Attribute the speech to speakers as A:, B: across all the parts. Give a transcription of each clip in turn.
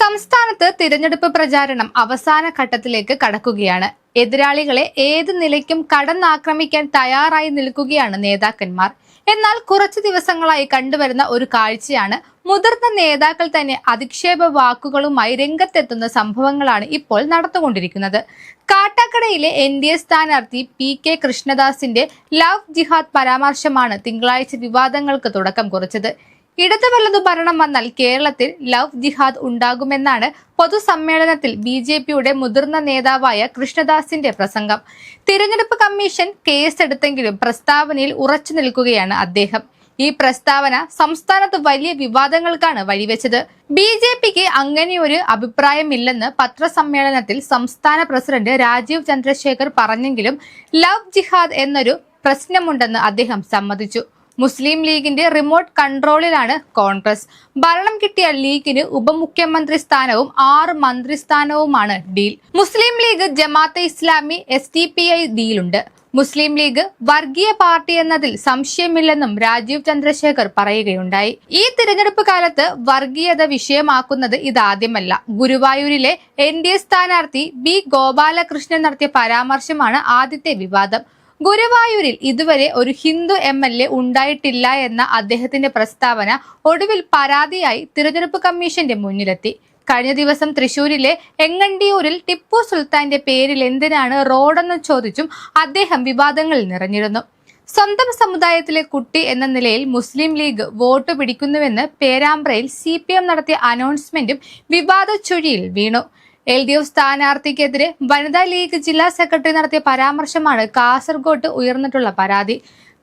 A: സംസ്ഥാനത്ത് തിരഞ്ഞെടുപ്പ് പ്രചാരണം അവസാന ഘട്ടത്തിലേക്ക് കടക്കുകയാണ്. എതിരാളികളെ ഏത് നിലയ്ക്കും കടന്നാക്രമിക്കാൻ തയ്യാറായി നിൽക്കുകയാണ് നേതാക്കന്മാർ. എന്നാൽ കുറച്ചു ദിവസങ്ങളായി കണ്ടുവരുന്ന ഒരു കാഴ്ചയാണ് മുതിർന്ന നേതാക്കൾ തന്നെ അധിക്ഷേപ വാക്കുകളുമായി രംഗത്തെത്തുന്ന സംഭവങ്ങളാണ് ഇപ്പോൾ നടന്നുകൊണ്ടിരിക്കുന്നത്. കാട്ടാക്കടയിലെ NDA സ്ഥാനാർത്ഥി PK കൃഷ്ണദാസിന്റെ ലവ് ജിഹാദ് പരാമർശമാണ് തിങ്കളാഴ്ച വിവാദങ്ങൾക്ക് തുടക്കം കുറിച്ചത്. ഇടതു വലതു ഭരണം വന്നാൽ കേരളത്തിൽ ലവ് ജിഹാദ് ഉണ്ടാകുമെന്നാണ് പൊതുസമ്മേളനത്തിൽ BJPയുടെ മുതിർന്ന നേതാവായ കൃഷ്ണദാസിന്റെ പ്രസംഗം. തിരഞ്ഞെടുപ്പ് കമ്മീഷൻ കേസെടുത്തെങ്കിലും പ്രസ്താവനയിൽ ഉറച്ചു നിൽക്കുകയാണ് അദ്ദേഹം. ഈ പ്രസ്താവന സംസ്ഥാനത്ത് വലിയ വിവാദങ്ങൾക്കാണ് വഴിവെച്ചത്. BJPക്ക് അങ്ങനെയൊരു അഭിപ്രായമില്ലെന്ന് പത്രസമ്മേളനത്തിൽ സംസ്ഥാന പ്രസിഡന്റ് രാജീവ് ചന്ദ്രശേഖർ പറഞ്ഞെങ്കിലും ലവ് ജിഹാദ് എന്നൊരു പ്രശ്നമുണ്ടെന്ന് അദ്ദേഹം സമ്മതിച്ചു. മുസ്ലിം ലീഗിന്റെ റിമോട്ട് കൺട്രോളിലാണ് കോൺഗ്രസ്. ഭരണം കിട്ടിയ ലീഗിന് ഉപമുഖ്യമന്ത്രി സ്ഥാനവും 6 മന്ത്രിസ്ഥാനവുമാണ് ഡീൽ. മുസ്ലിം ലീഗ്, ജമാഅത്തെ ഇസ്ലാമി, SDPI ഡീലുണ്ട്. മുസ്ലിം ലീഗ് വർഗീയ പാർട്ടി എന്നതിൽ സംശയമില്ലെന്നും രാജീവ് ചന്ദ്രശേഖർ പറയുകയുണ്ടായി. ഈ തിരഞ്ഞെടുപ്പ് കാലത്ത് വർഗീയത വിഷയമാക്കുന്നത് ഇതാദ്യമല്ല. ഗുരുവായൂരിലെ NDA സ്ഥാനാർത്ഥി B ഗോപാലകൃഷ്ണൻ നടത്തിയ പരാമർശമാണ് ആദ്യത്തെ വിവാദം. ഗുരുവായൂരിൽ ഇതുവരെ ഒരു ഹിന്ദു MLA ഉണ്ടായിട്ടില്ല എന്ന അദ്ദേഹത്തിന്റെ പ്രസ്താവന ഒടുവിൽ പരാതിയായി തിരഞ്ഞെടുപ്പ് കമ്മീഷന്റെ മുന്നിലെത്തി. കഴിഞ്ഞ ദിവസം തൃശൂരിലെ എങ്ങണ്ടിയൂരിൽ ടിപ്പു സുൽത്താന്റെ പേരിൽ എന്തിനാണ് റോഡെന്ന് ചോദിച്ചും അദ്ദേഹം വിവാദങ്ങളിൽ നിറഞ്ഞിരുന്നു. സ്വന്തം സമുദായത്തിലെ കുട്ടി എന്ന നിലയിൽ മുസ്ലിം ലീഗ് വോട്ട് പിടിക്കുന്നുവെന്ന് പേരാമ്പ്രയിൽ CPM നടത്തിയ അനൗൺസ്മെന്റും വിവാദ ചുഴിയിൽ വീണു. LDF സ്ഥാനാർത്ഥിക്കെതിരെ വനിതാ ലീഗ് ജില്ലാ സെക്രട്ടറി നടത്തിയ പരാമർശമാണ് കാസർഗോഡ് ഉയർന്നിട്ടുള്ള പരാതി.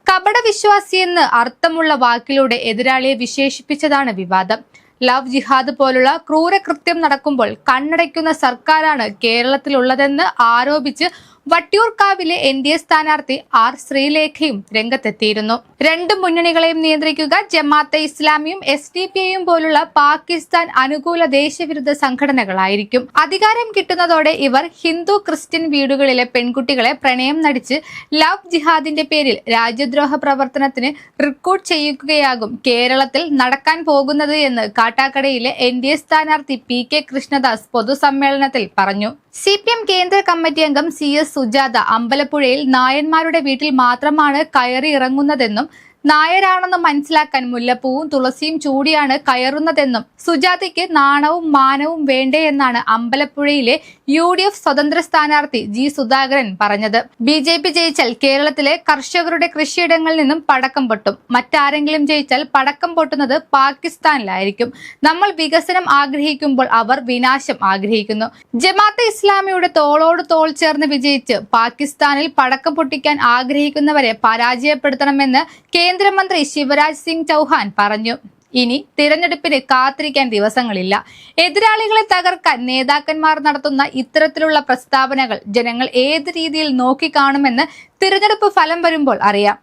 A: കപട വിശ്വാസിയെന്ന് അർത്ഥമുള്ള വാക്കിലൂടെ എതിരാളിയെ വിശേഷിപ്പിച്ചതാണ് വിവാദം. ലവ് ജിഹാദ് പോലുള്ള ക്രൂരകൃത്യം നടക്കുമ്പോൾ കണ്ണടയ്ക്കുന്ന സർക്കാരാണ് കേരളത്തിലുള്ളതെന്ന് ആരോപിച്ച് വട്ടിയൂർക്കാവിലെ NDA സ്ഥാനാർത്ഥി R ശ്രീലേഖയും രംഗത്തെത്തിയിരുന്നു. രണ്ട് മുന്നണികളെയും നിയന്ത്രിക്കുക ജമാഅത്തെ ഇസ്ലാമിയും SDPIയും പോലുള്ള പാകിസ്ഥാൻ അനുകൂല ദേശവിരുദ്ധ സംഘടനകളായിരിക്കും. അധികാരം കിട്ടുന്നതോടെ ഇവർ ഹിന്ദു ക്രിസ്ത്യൻ വീടുകളിലെ പെൺകുട്ടികളെ പ്രണയം നടിച്ച് ലവ് ജിഹാദിന്റെ പേരിൽ രാജ്യദ്രോഹ പ്രവർത്തനത്തിന് റിക്രൂട്ട് ചെയ്യുകയാകും കേരളത്തിൽ നടക്കാൻ പോകുന്നത് എന്ന് കാട്ടാക്കടയിലെ NDA സ്ഥാനാർത്ഥി PK കൃഷ്ണദാസ് പൊതുസമ്മേളനത്തിൽ പറഞ്ഞു. CPM കേന്ദ്ര കമ്മിറ്റി അംഗം CS സുജാത അമ്പലപ്പുഴയിൽ നായന്മാരുടെ വീട്ടിൽ മാത്രമാണ് കയറി ഇറങ്ങുന്നതെന്നും നായരാണെന്ന് മനസ്സിലാക്കാൻ മുല്ലപ്പൂവും തുളസിയും ചൂടിയാണ് കയറുന്നതെന്നും സുജാതയ്ക്ക് നാണവും മാനവും വേണ്ടേ എന്നാണ് അമ്പലപ്പുഴയിലെ UDF സ്വതന്ത്ര സ്ഥാനാർത്ഥി G സുധാകരൻ പറഞ്ഞത്. BJP ജയിച്ചാൽ കേരളത്തിലെ കർഷകരുടെ കൃഷിയിടങ്ങളിൽ നിന്നും പടക്കം പൊട്ടും. മറ്റാരെങ്കിലും ജയിച്ചാൽ പടക്കം പൊട്ടുന്നത് പാകിസ്ഥാനിലായിരിക്കും. നമ്മൾ വികസനം ആഗ്രഹിക്കുമ്പോൾ അവർ വിനാശം ആഗ്രഹിക്കുന്നു. ജമാഅത്തെ ഇസ്ലാമിയുടെ തോളോട് തോൾ ചേർന്ന് വിജയിച്ച് പാകിസ്ഥാനിൽ പടക്കം പൊട്ടിക്കാൻ ആഗ്രഹിക്കുന്നവരെ പരാജയപ്പെടുത്തണമെന്ന് കേന്ദ്രമന്ത്രി ശിവരാജ് സിംഗ് ചൗഹാൻ പറഞ്ഞു. ഇനി തിരഞ്ഞെടുപ്പിന് കാത്തിരിക്കാൻ ദിവസങ്ങളില്ല. എതിരാളികളെ തകർക്കാൻ നേതാക്കന്മാർ നടത്തുന്ന ഇത്തരത്തിലുള്ള പ്രസ്താവനകൾ ജനങ്ങൾ ഏത് രീതിയിൽ നോക്കിക്കാണുമെന്ന് തിരഞ്ഞെടുപ്പ് ഫലം വരുമ്പോൾ അറിയാം.